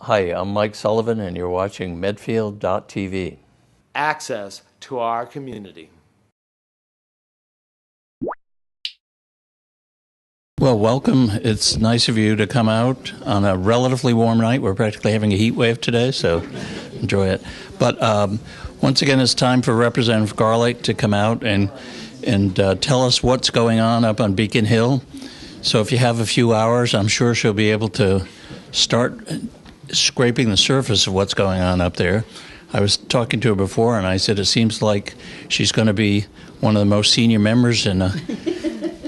Hi, I'm Mike Sullivan, and you're watching Medfield.tv. Access to our community. Well, welcome. It's nice of you to come out on a relatively warm night. We're practically having a heat wave today, so enjoy it. But once again, it's time for Representative Garlick to come out and tell us what's going on up on Beacon Hill. So if you have a few hours, I'm sure she'll be able to start scraping the surface of what's going on up there. I was talking to her before, and I said it seems like she's going to be one of the most senior members in a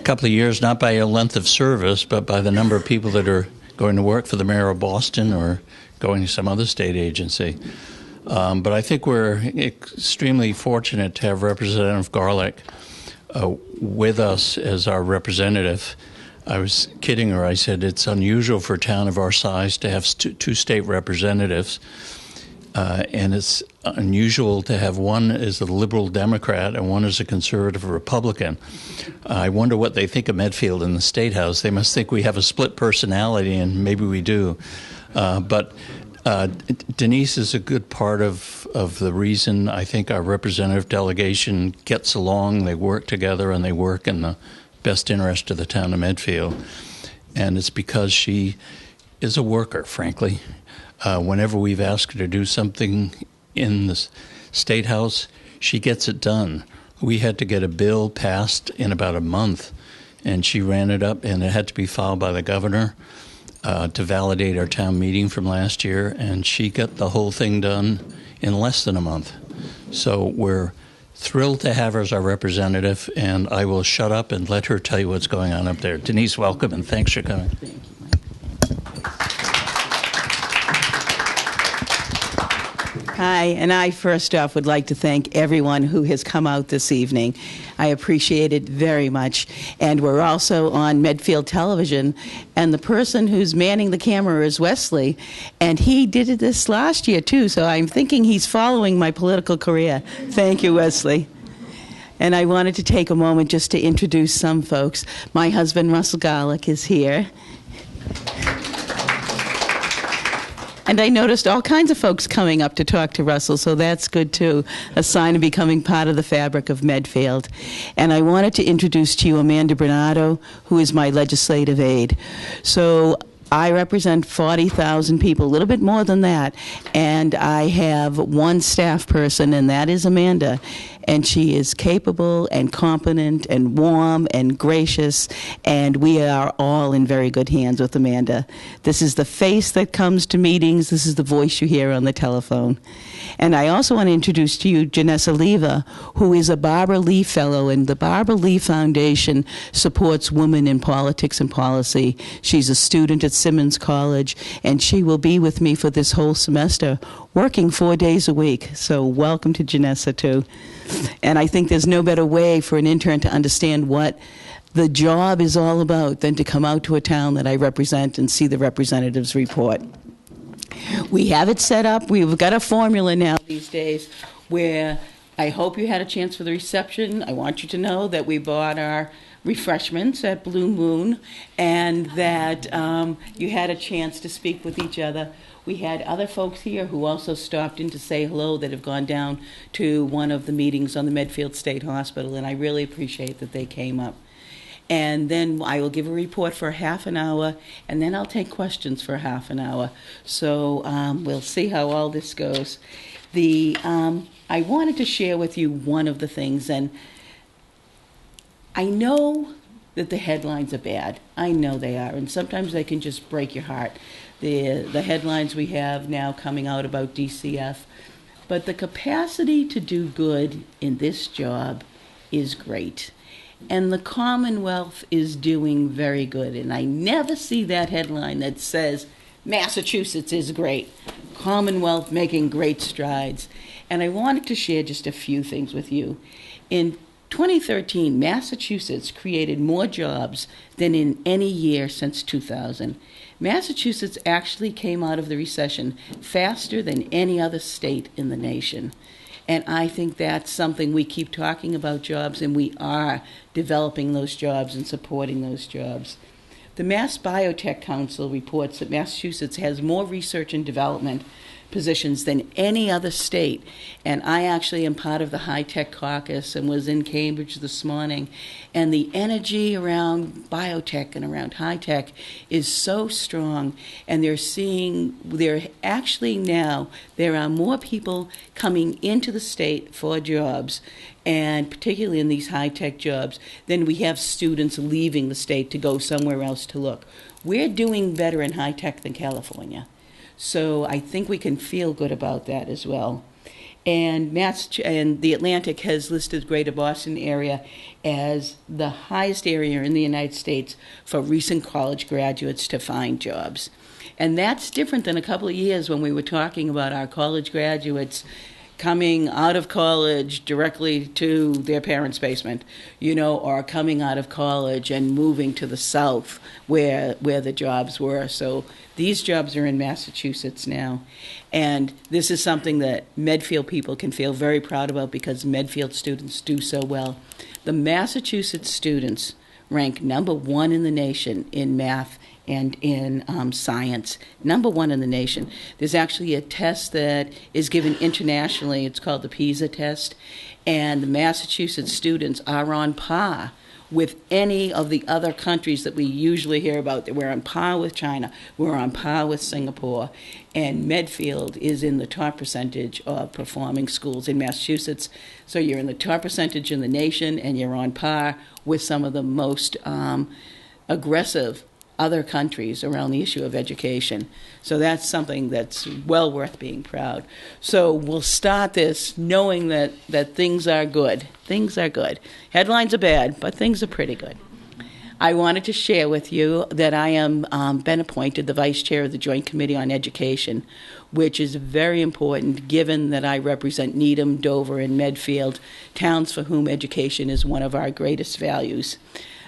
couple of years, not by a length of service, but by the number of people that are going to work for the mayor of Boston or going to some other state agency. But I think we're extremely fortunate to have Representative Garlick with us as our representative. I was kidding her. I said it's unusual for a town of our size to have two state representatives, and it's unusual to have one as a liberal Democrat and one as a conservative Republican. I wonder what they think of Medfield in the State House. They must think we have a split personality, and maybe we do. But Denise is a good part of the reason I think our representative delegation gets along. They work together, and they work in the best interest of the town of Medfield. And it's because she is a worker, frankly. Whenever we've asked her to do something in the State House, she gets it done. We had to get a bill passed in about a month, and she ran it up, and it had to be filed by the governor to validate our town meeting from last year, and she got the whole thing done in less than a month. So we're thrilled to have her as our representative, and I will shut up and let her tell you what's going on up there. Denise, welcome, and thanks for coming. Thank you. Hi, and I first off would like to thank everyone who has come out this evening. I appreciate it very much. And we're also on Medfield Television, and the person who's manning the camera is Wesley, and he did this last year too, so I'm thinking he's following my political career. Thank you, Wesley. And I wanted to take a moment just to introduce some folks. My husband, Russell Garlick, is here. And I noticed all kinds of folks coming up to talk to Russell, so that's good too, a sign of becoming part of the fabric of Medfield. And I wanted to introduce to you Amanda Bernardo, who is my legislative aide. So I represent 40,000 people, a little bit more than that, and I have one staff person, and that is Amanda. And she is capable and competent and warm and gracious, and we are all in very good hands with Amanda. This is the face that comes to meetings. This is the voice you hear on the telephone. And I also want to introduce to you Janessa Leva, who is a Barbara Lee Fellow, and the Barbara Lee Foundation supports women in politics and policy. She's a student at Simmons College, and she will be with me for this whole semester, working 4 days a week. So welcome to Janessa, too. And I think there's no better way for an intern to understand what the job is all about than to come out to a town that I represent and see the representatives report. We have it set up. We've got a formula now these days where I hope you had a chance for the reception. I want you to know that we bought our refreshments at Blue Moon, and that you had a chance to speak with each other. We had other folks here who also stopped in to say hello that have gone down to one of the meetings on the Medfield State Hospital, and I really appreciate that they came up. And then I will give a report for half an hour, and then I'll take questions for half an hour. So we'll see how all this goes. I wanted to share with you one of the things, and I know that the headlines are bad. I know they are, and sometimes they can just break your heart. The headlines we have now coming out about DCF, but the capacity to do good in this job is great. And the Commonwealth is doing very good. And I never see that headline that says, Massachusetts is great. Commonwealth making great strides. And I wanted to share just a few things with you. In 2013, Massachusetts created more jobs than in any year since 2000. Massachusetts actually came out of the recession faster than any other state in the nation. And I think that's something we keep talking about jobs, and we are developing those jobs and supporting those jobs. The Mass Biotech Council reports that Massachusetts has more research and development positions than any other state. And I actually am part of the High Tech Caucus and was in Cambridge this morning. And the energy around biotech and around high tech is so strong. And there are more people coming into the state for jobs, and particularly in these high tech jobs, than we have students leaving the state to go somewhere else to look. We're doing better in high tech than California. So I think we can feel good about that as well. And the Atlantic has listed the Greater Boston area as the highest area in the United States for recent college graduates to find jobs. And that's different than a couple of years when we were talking about our college graduates coming out of college directly to their parents' basement, or coming out of college and moving to the South where the jobs were. So these jobs are in Massachusetts now. And this is something that Medfield people can feel very proud about because Medfield students do so well. The Massachusetts students rank number 1 in the nation in math and in science, number 1 in the nation. There's actually a test that is given internationally. It's called the PISA test, and the Massachusetts students are on par with any of the other countries that we usually hear about. We're on par with China, we're on par with Singapore, and Medfield is in the top percentage of performing schools in Massachusetts. So you're in the top percentage in the nation, and you're on par with some of the most aggressive other countries around the issue of education. So that's something that's well worth being proud. So we'll start this knowing that things are good. Things are good. Headlines are bad, but things are pretty good. I wanted to share with you that I am been appointed the Vice Chair of the Joint Committee on Education, which is very important given that I represent Needham, Dover, and Medfield, towns for whom education is one of our greatest values.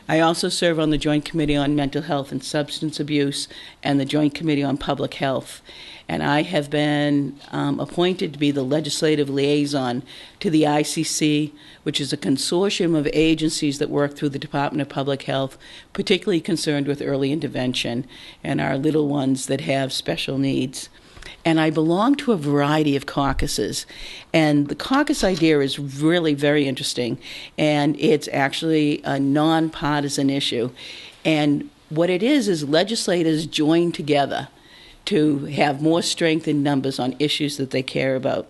I also serve on the Joint Committee on Mental Health and Substance Abuse and the Joint Committee on Public Health. And I have been appointed to be the legislative liaison to the ICC, which is a consortium of agencies that work through the Department of Public Health, particularly concerned with early intervention and our little ones that have special needs. And I belong to a variety of caucuses. And the caucus idea is really very interesting. And it's actually a nonpartisan issue. And what it is legislators join together to have more strength in numbers on issues that they care about.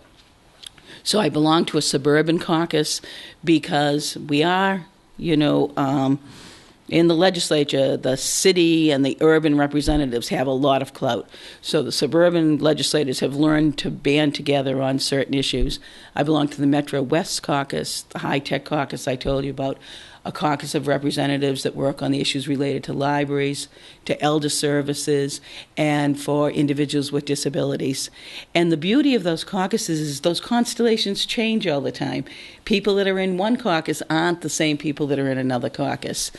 So I belong to a suburban caucus because we are, in the legislature, the city and the urban representatives have a lot of clout. So the suburban legislators have learned to band together on certain issues. I belong to the Metro West Caucus, the High Tech Caucus I told you about, a caucus of representatives that work on the issues related to libraries, to elder services, and for individuals with disabilities. And the beauty of those caucuses is those constellations change all the time. People that are in one caucus aren't the same people that are in another caucus.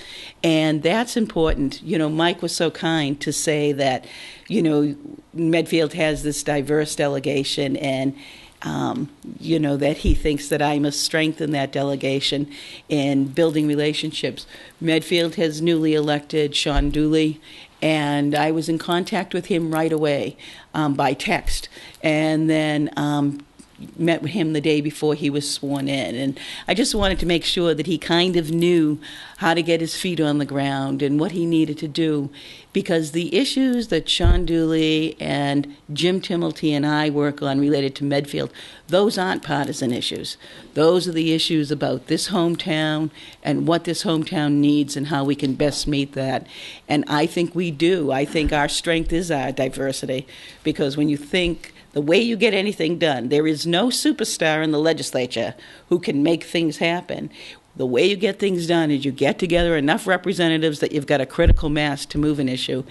And that's important. Mike was so kind to say that, Medfield has this diverse delegation, and that he thinks that I must strengthen that delegation in building relationships. Medfield has newly elected Sean Dooley, and I was in contact with him right away by text, and then met with him the day before he was sworn in. And I just wanted to make sure that he kind of knew how to get his feet on the ground and what he needed to do, because the issues that Sean Dooley and Jim Timilty and I work on related to Medfield, those aren't partisan issues. Those are the issues about this hometown and what this hometown needs and how we can best meet that. And I think we do. I think our strength is our diversity, because when you think the way you get anything done, there is no superstar in the legislature who can make things happen. The way you get things done is you get together enough representatives that you've got a critical mass to move an issue,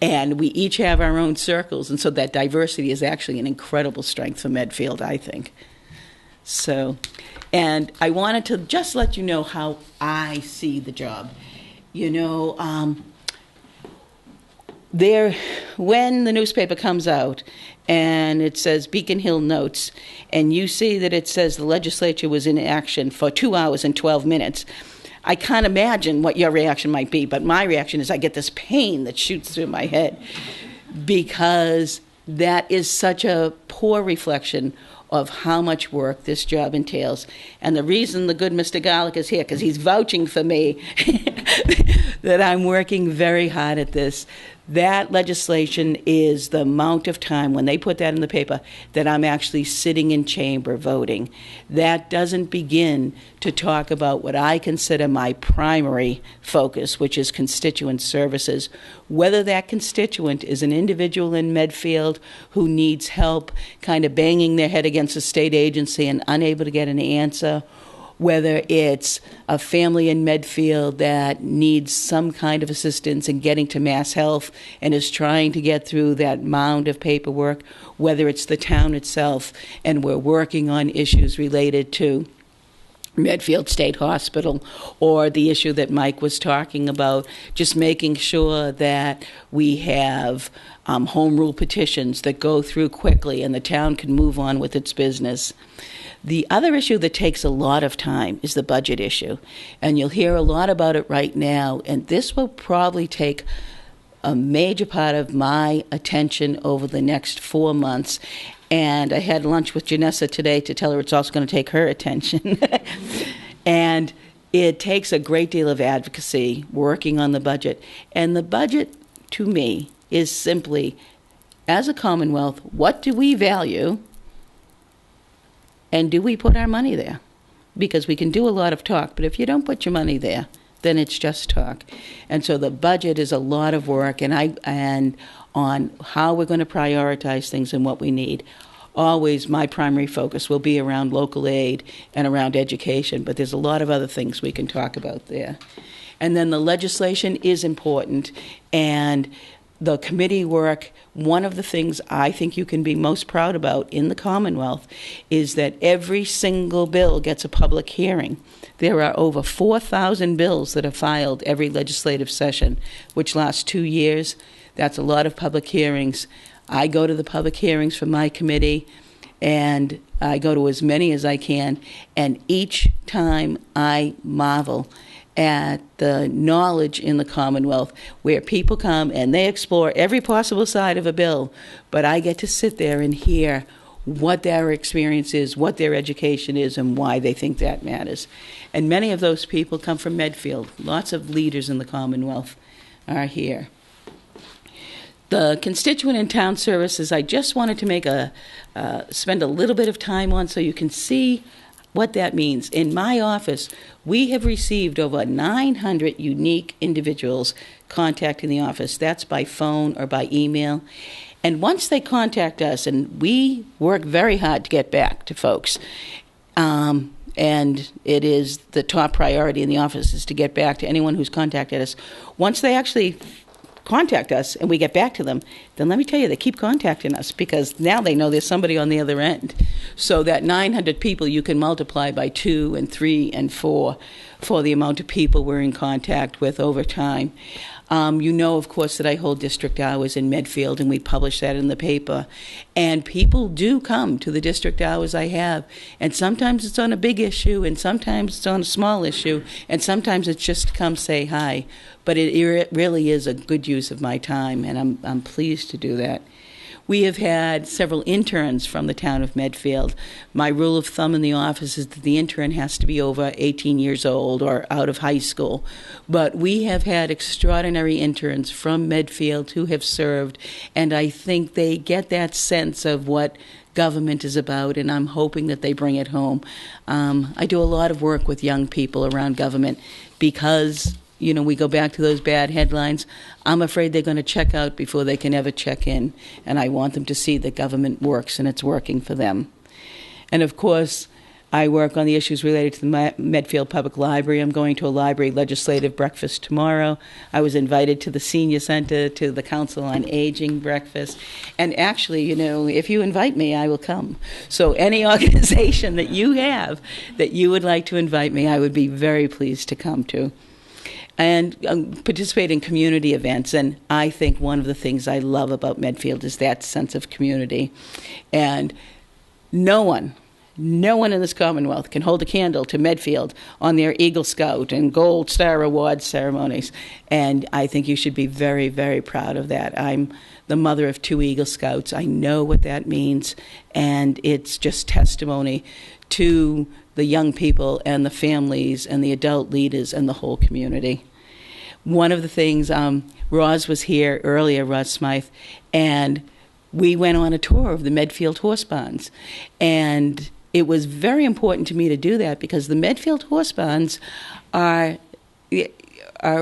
and we each have our own circles, and so that diversity is actually an incredible strength for Medfield, I think. So, and I wanted to just let you know how I see the job. When the newspaper comes out and it says Beacon Hill Notes, and you see that it says the legislature was in action for 2 hours and 12 minutes, I can't imagine what your reaction might be, but my reaction is I get this pain that shoots through my head because that is such a poor reflection of how much work this job entails. And the reason the good Mr. Garlick is here, because he's vouching for me, that I'm working very hard at this. That legislation is the amount of time, when they put that in the paper, that I'm actually sitting in chamber voting. That doesn't begin to talk about what I consider my primary focus, which is constituent services. Whether that constituent is an individual in Medfield who needs help kind of banging their head against a state agency and unable to get an answer, whether it's a family in Medfield that needs some kind of assistance in getting to Mass Health and is trying to get through that mound of paperwork, whether it's the town itself, and we're working on issues related to Medfield State Hospital, or the issue that Mike was talking about, just making sure that we have home rule petitions that go through quickly and the town can move on with its business. The other issue that takes a lot of time is the budget issue, and you'll hear a lot about it right now, and this will probably take a major part of my attention over the next 4 months. And I had lunch with Janessa today to tell her it's also going to take her attention. And it takes a great deal of advocacy working on the budget. And the budget, to me, is simply, as a Commonwealth, what do we value? And do we put our money there? Because we can do a lot of talk, but if you don't put your money there, then it's just talk. And so the budget is a lot of work, and on how we're going to prioritize things and what we need. Always my primary focus will be around local aid and around education, but there's a lot of other things we can talk about there. And then the legislation is important, and the committee work, one of the things I think you can be most proud about in the Commonwealth is that every single bill gets a public hearing. There are over 4,000 bills that are filed every legislative session, which lasts 2 years. That's a lot of public hearings. I go to the public hearings for my committee, and I go to as many as I can, and each time I marvel at the knowledge in the Commonwealth where people come and they explore every possible side of a bill, but I get to sit there and hear what their experience is, what their education is, and why they think that matters. And many of those people come from Medfield. Lots of leaders in the Commonwealth are here. The constituent and town services, I just wanted to make spend a little bit of time on so you can see what that means. In my office, we have received over 900 unique individuals contacting the office. That's by phone or by email. And once they contact us, and we work very hard to get back to folks, and it is the top priority in the office is to get back to anyone who's contacted us. Once they actually contact us and we get back to them, then let me tell you, they keep contacting us because now they know there's somebody on the other end. So that 900 people you can multiply by 2 and 3 and 4 for the amount of people we're in contact with over time. You know, of course, that I hold district hours in Medfield, and we publish that in the paper. And people do come to the district hours I have. And sometimes it's on a big issue, and sometimes it's on a small issue, and sometimes it's just to come say hi. But it really is a good use of my time, and I'm pleased to do that. We have had several interns from the town of Medfield. My rule of thumb in the office is that the intern has to be over 18 years old or out of high school. But we have had extraordinary interns from Medfield who have served, and I think they get that sense of what government is about, and I'm hoping that they bring it home. I do a lot of work with young people around government because we go back to those bad headlines. I'm afraid they're going to check out before they can ever check in, and I want them to see that government works and it's working for them. And of course, I work on the issues related to the Medfield Public Library. I'm going to a library legislative breakfast tomorrow. I was invited to the Senior Center, to the Council on Aging breakfast. And actually, if you invite me, I will come. So any organization that you have that you would like to invite me, I would be very pleased to come to. And participate in community events. And I think one of the things I love about Medfield is that sense of community. And no one no one in this Commonwealth can hold a candle to Medfield on their Eagle Scout and Gold Star Award ceremonies. And I think you should be very, very proud of that. I'm the mother of 2 Eagle Scouts. I know what that means, and it's just testimony to the young people and the families and the adult leaders and the whole community. One of the things, Roz was here earlier, Roz Smythe, and we went on a tour of the Medfield horse barns. And it was very important to me to do that because the Medfield horse barns are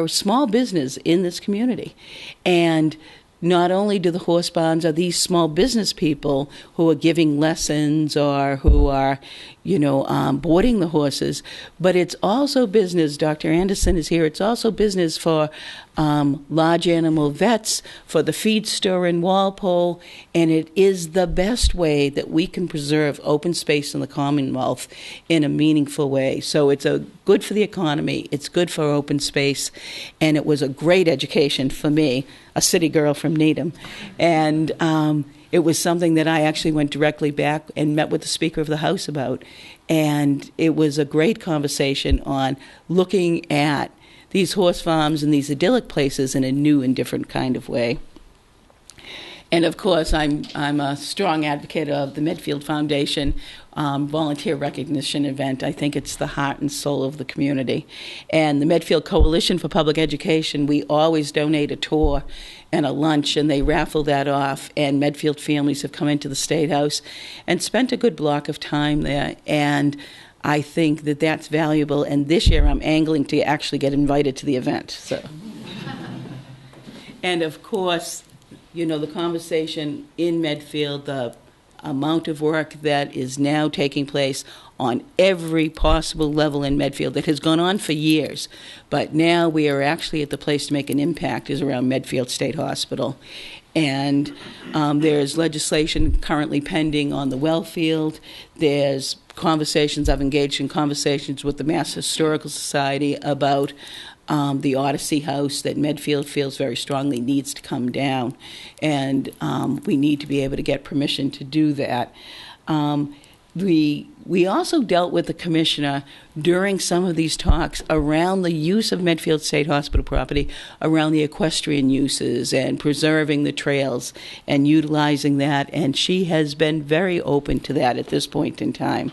small business in this community. And not only do the horse barns are these small business people who are giving lessons or who are, boarding the horses, but it's also business. Dr. Anderson is here. It's also business for large animal vets, for the feed store in Walpole, and it is the best way that we can preserve open space in the Commonwealth in a meaningful way. So it's good for the economy, it's good for open space, and it was a great education for me, a city girl from Needham. And it was something that I actually went directly back and met with the Speaker of the House about. And it was a great conversation on looking at these horse farms and these idyllic places in a new and different kind of way. And of course, I'm a strong advocate of the Medfield Foundation volunteer recognition event. I think it's the heart and soul of the community. And the Medfield Coalition for Public Education, we always donate a tour and a lunch, and they raffle that off. And Medfield families have come into the State House and spent a good block of time there. And I think that that's valuable. And this year, I'm angling to actually get invited to the event. So, and of course, the conversation in Medfield, the amount of work that is now taking place on every possible level in Medfield that has gone on for years, but now we are actually at the place to make an impact is around Medfield State Hospital. And there's legislation currently pending on the well field. There's conversations, I've engaged in conversations with the Mass Historical Society about the Odyssey House that Medfield feels very strongly needs to come down, and we need to be able to get permission to do that. We also dealt with the commissioner during some of these talks around the use of Medfield State Hospital property, around the equestrian uses and preserving the trails and utilizing that, and she has been very open to that at this point in time.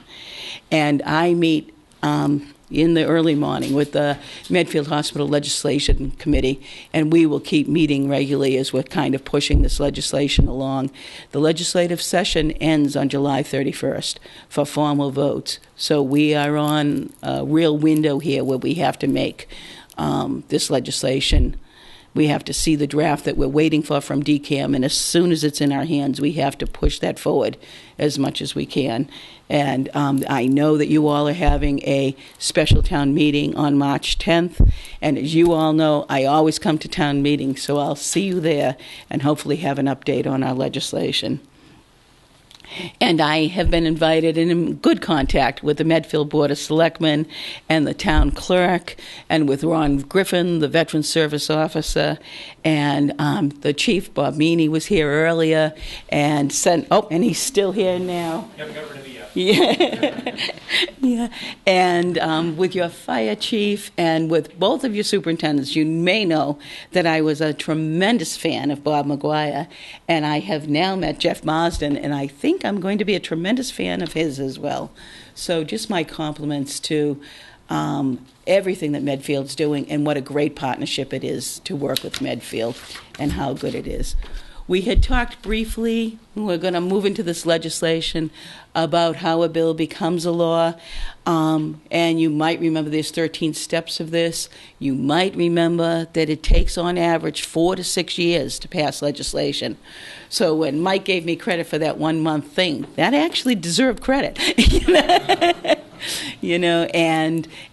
And I meet in the early morning with the Medfield Hospital Legislation Committee, and we will keep meeting regularly as we're kind of pushing this legislation along. The legislative session ends on July 31st for formal votes, so we are on a real window here where we have to make this legislation. We have to see the draft that we're waiting for from DCAM, and as soon as it's in our hands, we have to push that forward as much as we can. And I know that you all are having a special town meeting on March 10th, and as you all know, I always come to town meetings, so I'll see you there and hopefully have an update on our legislation. And I have been invited and in good contact with the Medfield Board of Selectmen and the town clerk, and with Ron Griffin, the Veteran Service Officer, and the Chief, Bob Meany, was here earlier, and and he's still here now. Haven't got rid of me yet. Yeah. Yeah. And with your fire chief and with both of your superintendents, you may know that I was a tremendous fan of Bob McGuire, and I have now met Jeff Marsden, and I think I'm going to be a tremendous fan of his as well. So just my compliments to everything that Medfield's doing, and what a great partnership it is to work with Medfield and how good it is. We had talked briefly, we're going to move into this legislation, about how a bill becomes a law. And you might remember there's 13 steps of this. You might remember that it takes on average 4 to 6 years to pass legislation. So when Mike gave me credit for that 1 month thing, that actually deserved credit.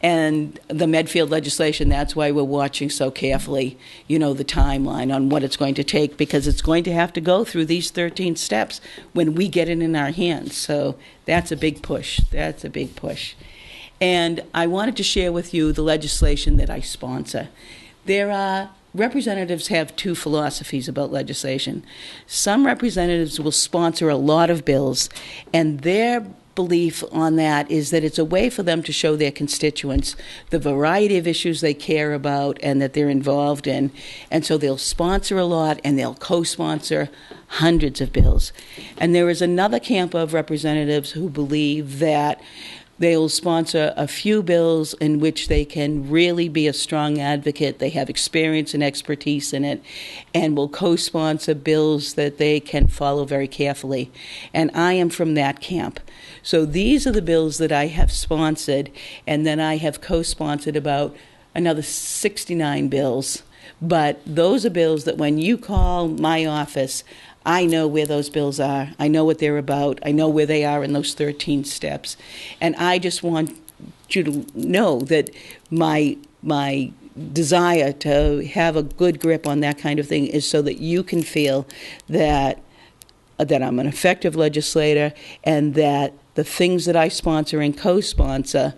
And the Medfield legislation, that's why we're watching so carefully, the timeline on what it's going to take, because it's going to have to go through these 13 steps when we get it in our hands. So that's a big push. That's a big push. And I wanted to share with you the legislation that I sponsor. Representatives have two philosophies about legislation. Some representatives will sponsor a lot of bills, and their belief on that is that it's a way for them to show their constituents the variety of issues they care about and that they're involved in. And so they'll sponsor a lot and they'll co-sponsor hundreds of bills. And there is another camp of representatives who believe that they'll sponsor a few bills in which they can really be a strong advocate. They have experience and expertise in it, and will co-sponsor bills that they can follow very carefully. And I am from that camp. So these are the bills that I have sponsored, and then I have co-sponsored about another 69 bills. But those are bills that when you call my office, I know where those bills are. I know what they're about. I know where they are in those 13 steps. And I just want you to know that my desire to have a good grip on that kind of thing is so that you can feel that I'm an effective legislator and that the things that I sponsor and co-sponsor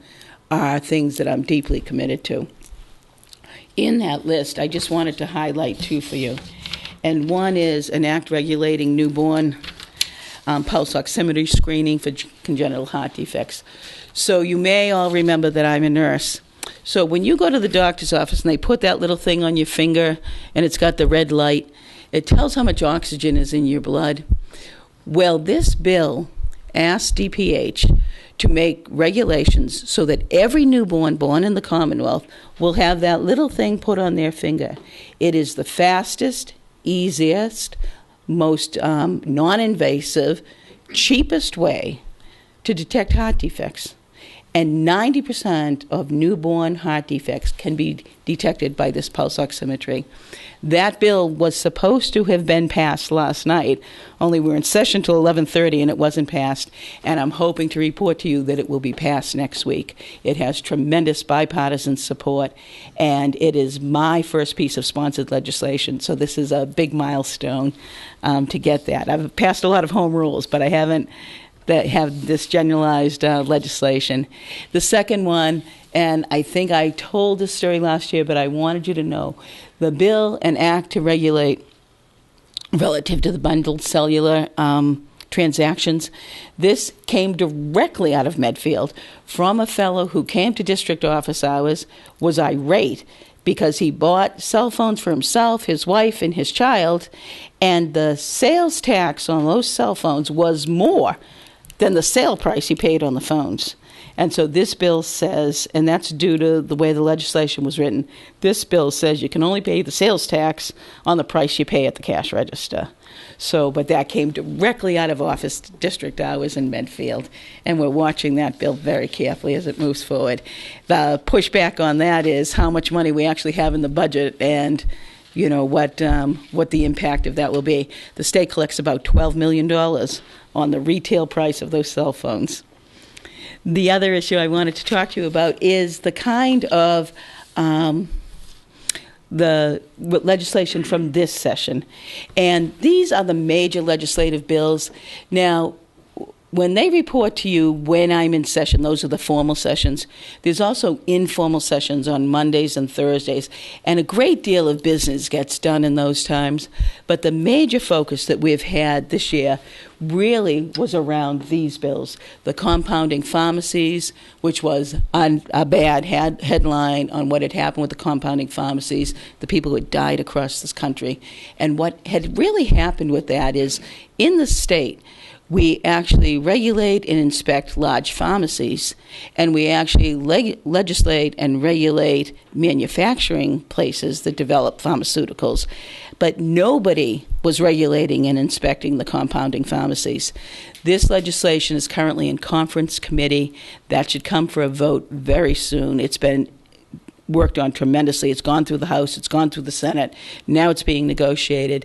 are things that I'm deeply committed to. In that list, I just wanted to highlight two for you. And one is an act regulating newborn pulse oximetry screening for congenital heart defects. So you may all remember that I'm a nurse. So when you go to the doctor's office and they put that little thing on your finger and it's got the red light, it tells how much oxygen is in your blood. Well, this bill asks DPH to make regulations so that every newborn born in the Commonwealth will have that little thing put on their finger. It is the fastest, easiest, most non-invasive, cheapest way to detect heart defects. And 90% of newborn heart defects can be detected by this pulse oximetry. That bill was supposed to have been passed last night, only we're in session till 11:30 and it wasn't passed, and I'm hoping to report to you that it will be passed next week. It has tremendous bipartisan support, and it is my first piece of sponsored legislation, so this is a big milestone to get that. I've passed a lot of home rules, but I haven't that have this generalized legislation. The second one, and I think I told this story last year, but I wanted you to know, the bill and act to regulate relative to the bundled cellular transactions. This came directly out of Medfield from a fellow who came to district office hours, was irate because he bought cell phones for himself, his wife, and his child, and the sales tax on those cell phones was more than the sale price he paid on the phones. And so this bill says, and that's due to the way the legislation was written, this bill says you can only pay the sales tax on the price you pay at the cash register. So, but that came directly out of office district hours in Medfield, and we're watching that bill very carefully as it moves forward. The pushback on that is how much money we actually have in the budget and you know, what the impact of that will be. The state collects about $12 million on the retail price of those cell phones. The other issue I wanted to talk to you about is the kind of the legislation from this session. And these are the major legislative bills. Now, when they report to you when I'm in session, those are the formal sessions. There's also informal sessions on Mondays and Thursdays, and a great deal of business gets done in those times. But the major focus that we've had this year really was around these bills. The compounding pharmacies, which was a bad headline on what had happened with the compounding pharmacies, the people who had died across this country. And what had really happened with that is, in the state, we actually regulate and inspect large pharmacies, and we actually legislate and regulate manufacturing places that develop pharmaceuticals. But nobody was regulating and inspecting the compounding pharmacies. This legislation is currently in conference committee. That should come for a vote very soon. It's been worked on tremendously. It's gone through the House, it's gone through the Senate, now it's being negotiated.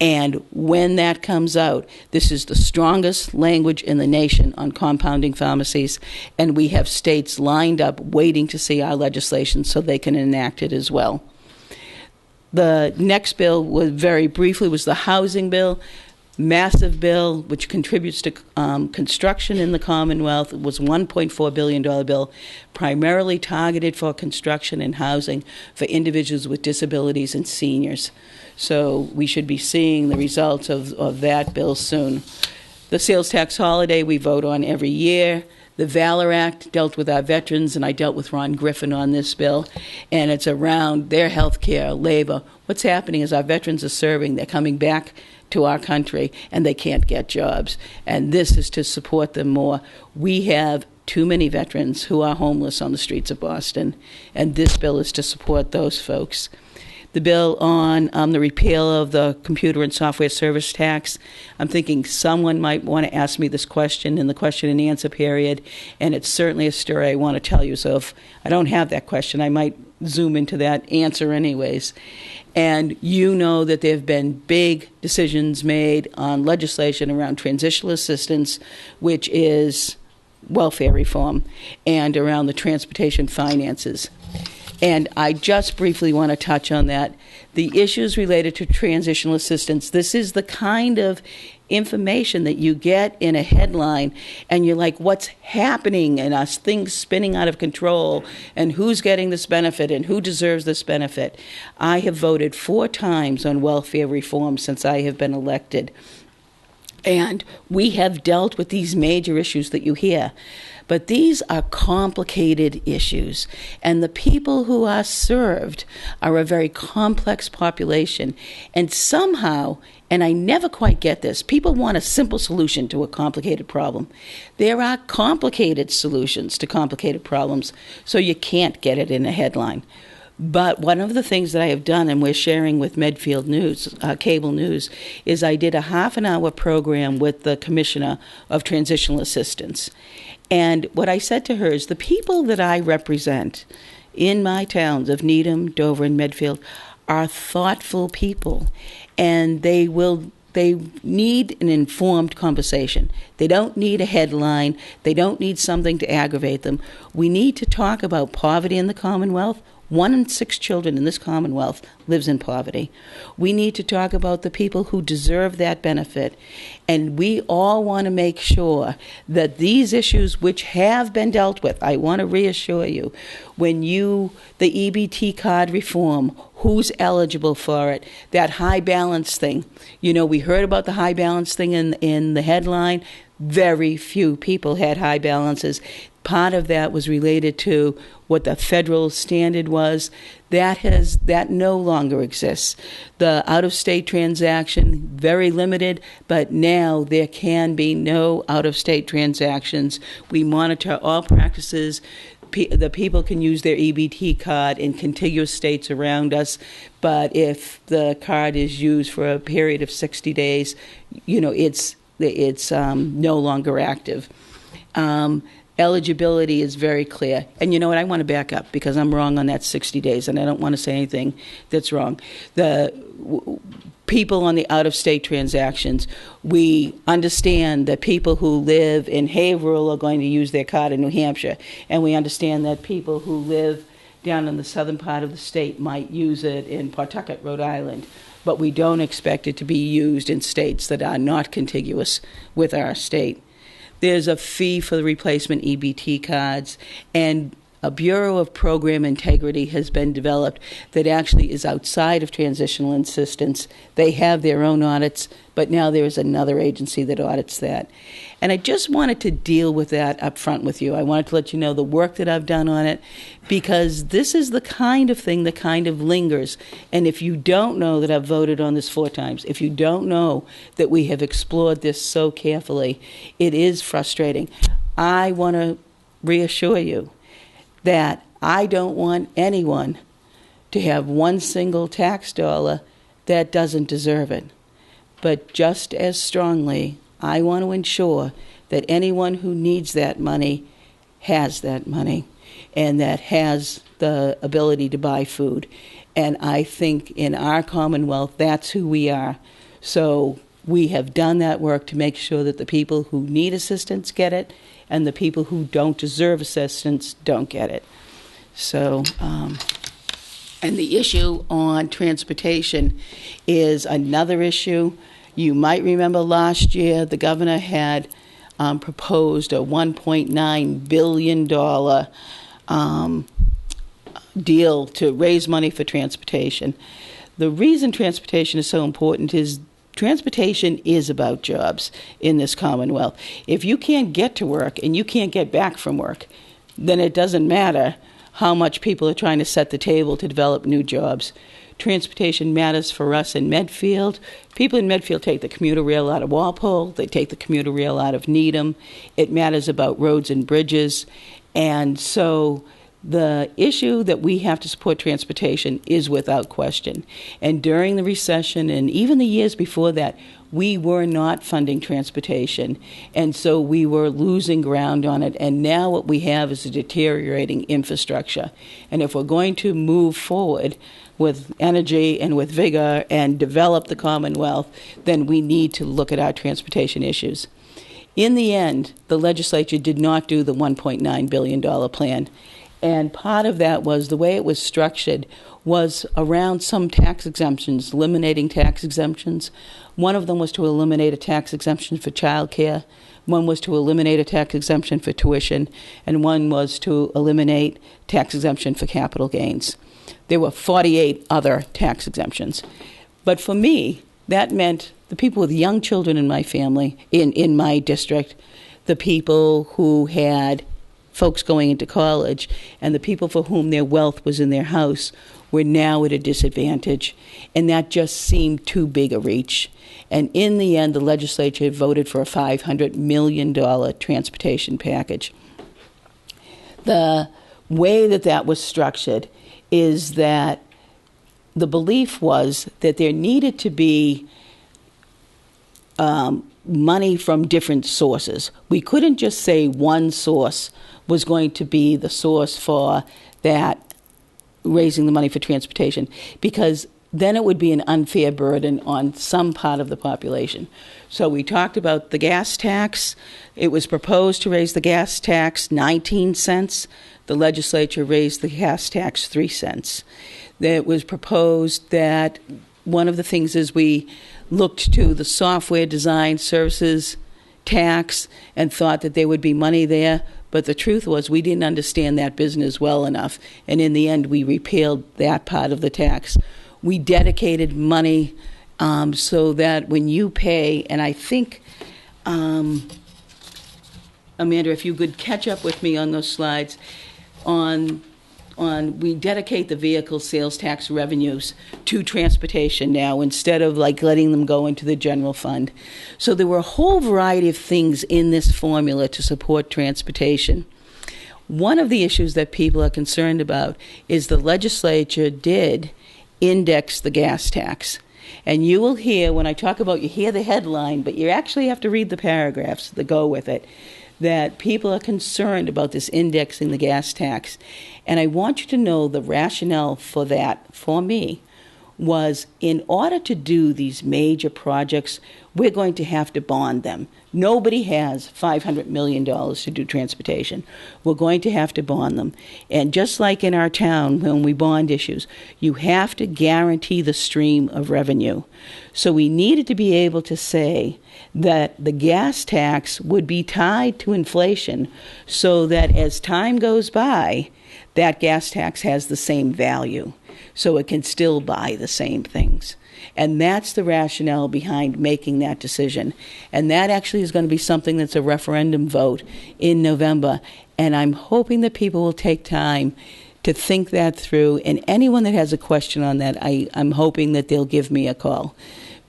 And when that comes out, this is the strongest language in the nation on compounding pharmacies, and we have states lined up waiting to see our legislation so they can enact it as well. The next bill, was very briefly, was the housing bill. Massive bill, which contributes to construction in the Commonwealth. It was a $1.4 billion bill, primarily targeted for construction and housing for individuals with disabilities and seniors. So we should be seeing the results of that bill soon. The sales tax holiday we vote on every year. The Valor Act dealt with our veterans, and I dealt with Ron Griffin on this bill, and it's around their health care, labor. What's happening is our veterans are serving, they're coming back to our country, and they can't get jobs, and this is to support them more. We have too many veterans who are homeless on the streets of Boston, and this bill is to support those folks. The bill on the repeal of the computer and software service tax, I'm thinking someone might want to ask me this question in the question and answer period, and it's certainly a story I want to tell you. So if I don't have that question, I might zoom into that answer anyways. And you know that there have been big decisions made on legislation around transitional assistance, which is welfare reform, and around the transportation finances. And I just briefly want to touch on that. The issues related to transitional assistance, this is the kind of information that you get in a headline, and you're like, what's happening? And us things spinning out of control, and who's getting this benefit, and who deserves this benefit. I have voted 4 times on welfare reform since I have been elected. And we have dealt with these major issues that you hear. But these are complicated issues, and the people who are served are a very complex population. And somehow, and I never quite get this, people want a simple solution to a complicated problem. There are complicated solutions to complicated problems, so you can't get it in a headline. But one of the things that I have done, and we're sharing with Medfield News, cable news, is I did a half-an-hour program with the Commissioner of Transitional Assistance. And what I said to her is, the people that I represent in my towns of Needham, Dover, and Medfield are thoughtful people, and they need an informed conversation. They don't need a headline. They don't need something to aggravate them. We need to talk about poverty in the Commonwealth. 1 in 6 children in this Commonwealth lives in poverty. We need to talk about the people who deserve that benefit. And we all want to make sure that these issues, which have been dealt with, I want to reassure you, when the EBT card reform, who's eligible for it, that high balance thing. You know, we heard about the high balance thing in the headline. Very few people had high balances. Part of that was related to what the federal standard was. That no longer exists. The out-of-state transaction, very limited, but now there can be no out-of-state transactions. We monitor all practices. The people can use their EBT card in contiguous states around us, but if the card is used for a period of 60 days, you know, it's no longer active. Eligibility is very clear. And you know what? I want to back up because I'm wrong on that 60 days, and I don't want to say anything that's wrong. The people on the out-of-state transactions, we understand that people who live in Haverhill are going to use their card in New Hampshire, and we understand that people who live down in the southern part of the state might use it in Pawtucket, Rhode Island, but we don't expect it to be used in states that are not contiguous with our state. There's a fee for the replacement EBT cards, and a Bureau of Program Integrity has been developed that actually is outside of transitional assistance. They have their own audits, but now there is another agency that audits that. And I just wanted to deal with that up front with you. I wanted to let you know the work that I've done on it, because this is the kind of thing that kind of lingers. And if you don't know that I've voted on this 4 times, if you don't know that we have explored this so carefully, it is frustrating. I want to reassure you that I don't want anyone to have one single tax dollar that doesn't deserve it. But just as strongly, I want to ensure that anyone who needs that money has that money and that has the ability to buy food. And I think in our Commonwealth, that's who we are. So we have done that work to make sure that the people who need assistance get it, and the people who don't deserve assistance don't get it. So, and the issue on transportation is another issue. You might remember last year the governor had proposed a $1.9 billion deal to raise money for transportation. The reason transportation is so important is transportation is about jobs in this Commonwealth. If you can't get to work and you can't get back from work, then it doesn't matter how much people are trying to set the table to develop new jobs. Transportation matters for us in Medfield. People in Medfield take the commuter rail out of Walpole. They take the commuter rail out of Needham. It matters about roads and bridges. And so the issue that we have to support transportation is without question. And during the recession and even the years before that, we were not funding transportation. And so we were losing ground on it. And now what we have is a deteriorating infrastructure. And if we're going to move forward with energy and with vigor and develop the Commonwealth, then we need to look at our transportation issues. In the end, the legislature did not do the $1.9 billion plan. And part of that was the way it was structured was around some tax exemptions, eliminating tax exemptions. One of them was to eliminate a tax exemption for childcare. One was to eliminate a tax exemption for tuition. And one was to eliminate tax exemption for capital gains. There were 48 other tax exemptions. But for me, that meant the people with young children in my family, in my district, the people who had folks going into college, and the people for whom their wealth was in their house were now at a disadvantage. And that just seemed too big a reach. And in the end, the legislature voted for a $500 million transportation package. The way that that was structured is that the belief was that there needed to be money from different sources. We couldn't just say one source was going to be the source for that, raising the money for transportation, because then it would be an unfair burden on some part of the population. So we talked about the gas tax. It was proposed to raise the gas tax 19 cents. The legislature raised the gas tax 3 cents. It was proposed that one of the things is we looked to the software design services tax and thought that there would be money there. But the truth was we didn't understand that business well enough. And in the end, we repealed that part of the tax. We dedicated money so that when you pay, and I think, Amanda, if you could catch up with me on those slides, we dedicate the vehicle sales tax revenues to transportation now instead of like letting them go into the general fund. So there were a whole variety of things in this formula to support transportation. One of the issues that people are concerned about is the legislature did index the gas tax. And you will hear, when I talk about, you hear the headline, but you actually have to read the paragraphs that go with it, that people are concerned about this indexing the gas tax. And I want you to know the rationale for that, for me, was in order to do these major projects, we're going to have to bond them. Nobody has $500 million to do transportation. We're going to have to bond them. And just like in our town, when we bond issues, you have to guarantee the stream of revenue. So we needed to be able to say that the gas tax would be tied to inflation so that as time goes by, that gas tax has the same value, so it can still buy the same things. And that's the rationale behind making that decision. And that actually is going to be something that's a referendum vote in November. And I'm hoping that people will take time to think that through. And anyone that has a question on that, I'm hoping that they'll give me a call,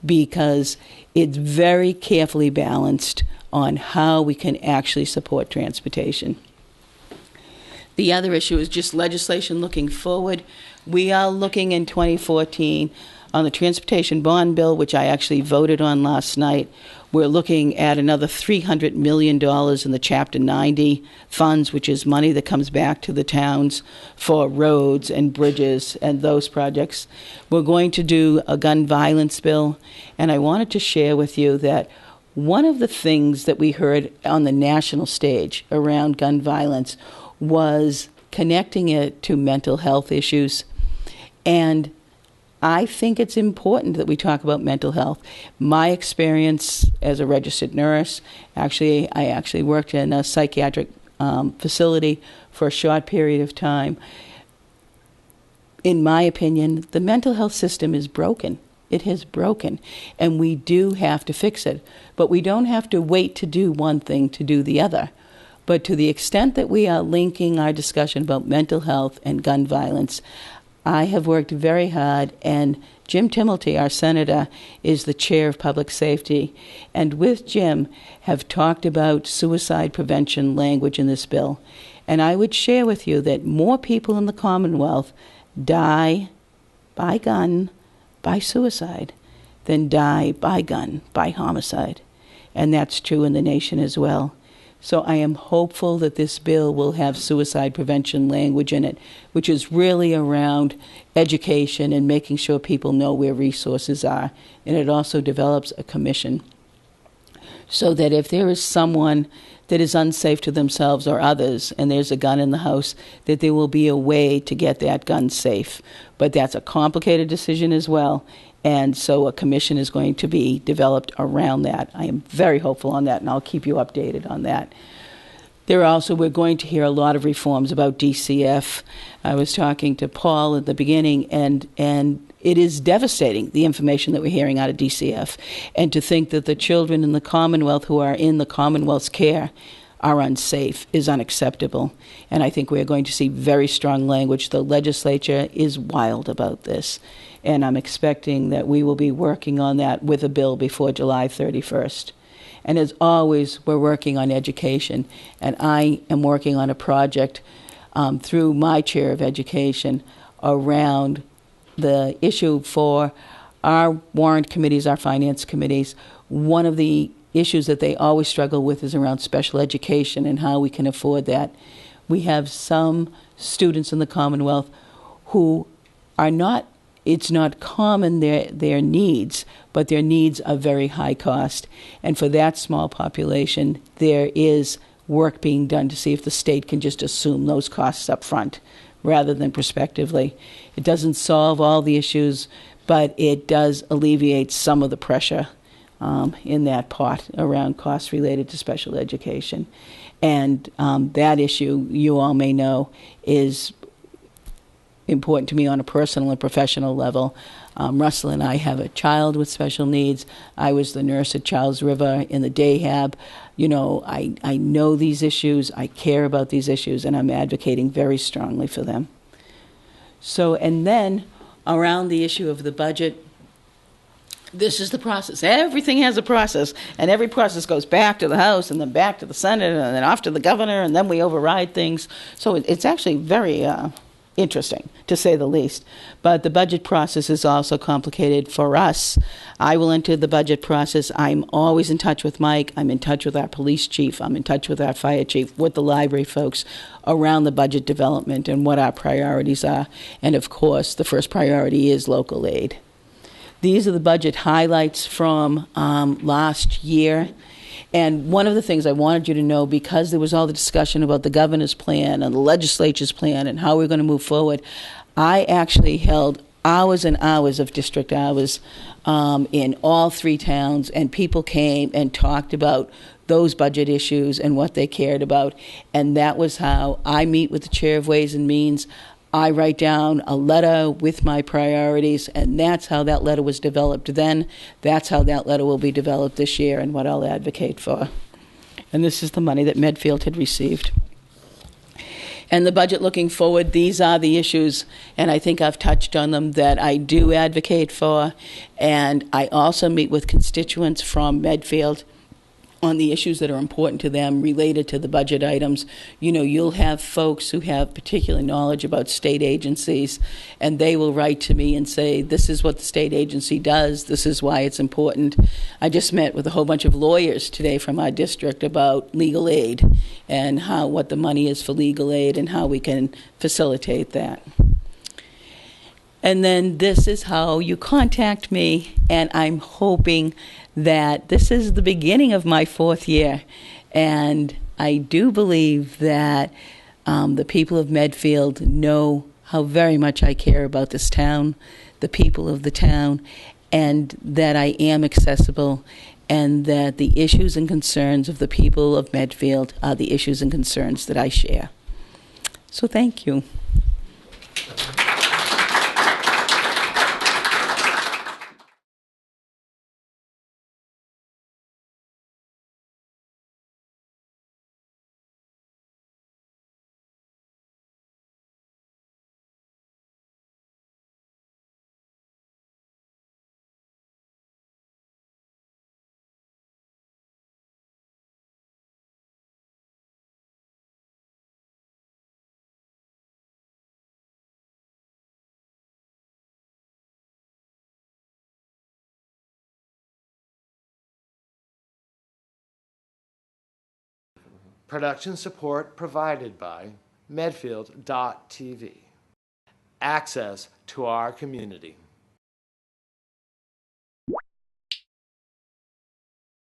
because it's very carefully balanced on how we can actually support transportation. The other issue is just legislation looking forward. We are looking in 2014 on the transportation bond bill, which I actually voted on last night. We're looking at another $300 million in the Chapter 90 funds, which is money that comes back to the towns for roads and bridges and those projects. We're going to do a gun violence bill, and I wanted to share with you that one of the things that we heard on the national stage around gun violence was connecting it to mental health issues. And I think it's important that we talk about mental health. My experience as a registered nurse, I actually worked in a psychiatric facility for a short period of time. In my opinion, the mental health system is broken It has broken, and we do have to fix it. But we don't have to wait to do one thing to do the other. But to the extent that we are linking our discussion about mental health and gun violence, I have worked very hard, and Jim Timilty, our senator, is the chair of public safety, and with Jim have talked about suicide prevention language in this bill. And I would share with you that more people in the Commonwealth die by gun, by suicide, than die by gun, by homicide. And that's true in the nation as well. So I am hopeful that this bill will have suicide prevention language in it, which is really around education and making sure people know where resources are. And it also develops a commission so that if there is someone that is unsafe to themselves or others and there's a gun in the house, that there will be a way to get that gun safe. But that's a complicated decision as well. And so a commission is going to be developed around that. I am very hopeful on that, and I'll keep you updated on that. We're going to hear a lot of reforms about DCF. I was talking to Paul at the beginning, and it is devastating, the information that we're hearing out of DCF. And to think that the children in the Commonwealth who are in the Commonwealth's care are unsafe is unacceptable. And I think we're going to see very strong language. The legislature is wild about this. And I'm expecting that we will be working on that with a bill before July 31st. And as always, we're working on education. And I am working on a project through my chair of education around the issue for our warrant committees, our finance committees. One of the issues that they always struggle with is around special education and how we can afford that. We have some students in the Commonwealth who are not, it's not common their needs, but their needs are very high cost. And for that small population, there is work being done to see if the state can just assume those costs up front rather than prospectively. It doesn't solve all the issues, but it does alleviate some of the pressure in that pot around costs related to special education. And that issue, you all may know, is important to me on a personal and professional level. Russell and I have a child with special needs. I was the nurse at Charles River in the day hab. You know, I know these issues, I care about these issues, and I'm advocating very strongly for them. So, and then around the issue of the budget, this is the process. Everything has a process, and every process goes back to the House and then back to the Senate and then off to the governor, and then we override things. So it's actually very interesting, to say the least. But the budget process is also complicated for us. I will enter the budget process. I'm always in touch with Mike. I'm in touch with our police chief. I'm in touch with our fire chief, with the library folks around the budget development and what our priorities are. And of course, the first priority is local aid. These are the budget highlights from last year. And one of the things I wanted you to know, because there was all the discussion about the governor's plan and the legislature's plan and how we're going to move forward, I actually held hours and hours of district hours in all three towns, and people came and talked about those budget issues and what they cared about. And that was how I meet with the chair of Ways and Means. I write down a letter with my priorities, and that's how that letter was developed then. That's how that letter will be developed this year and what I'll advocate for. And this is the money that Medfield had received. And the budget looking forward, these are the issues, and I think I've touched on them, that I do advocate for. And I also meet with constituents from Medfield on the issues that are important to them related to the budget items. You know, you'll have folks who have particular knowledge about state agencies, and they will write to me and say, this is what the state agency does, this is why it's important. I just met with a whole bunch of lawyers today from our district about legal aid and what the money is for legal aid and how we can facilitate that. And then this is how you contact me, and I'm hoping that this is the beginning of my 4th year. And I do believe that the people of Medfield know how very much I care about this town, the people of the town, and that I am accessible, and that the issues and concerns of the people of Medfield are the issues and concerns that I share. So thank you. Production support provided by Medfield.tv. Access to our community.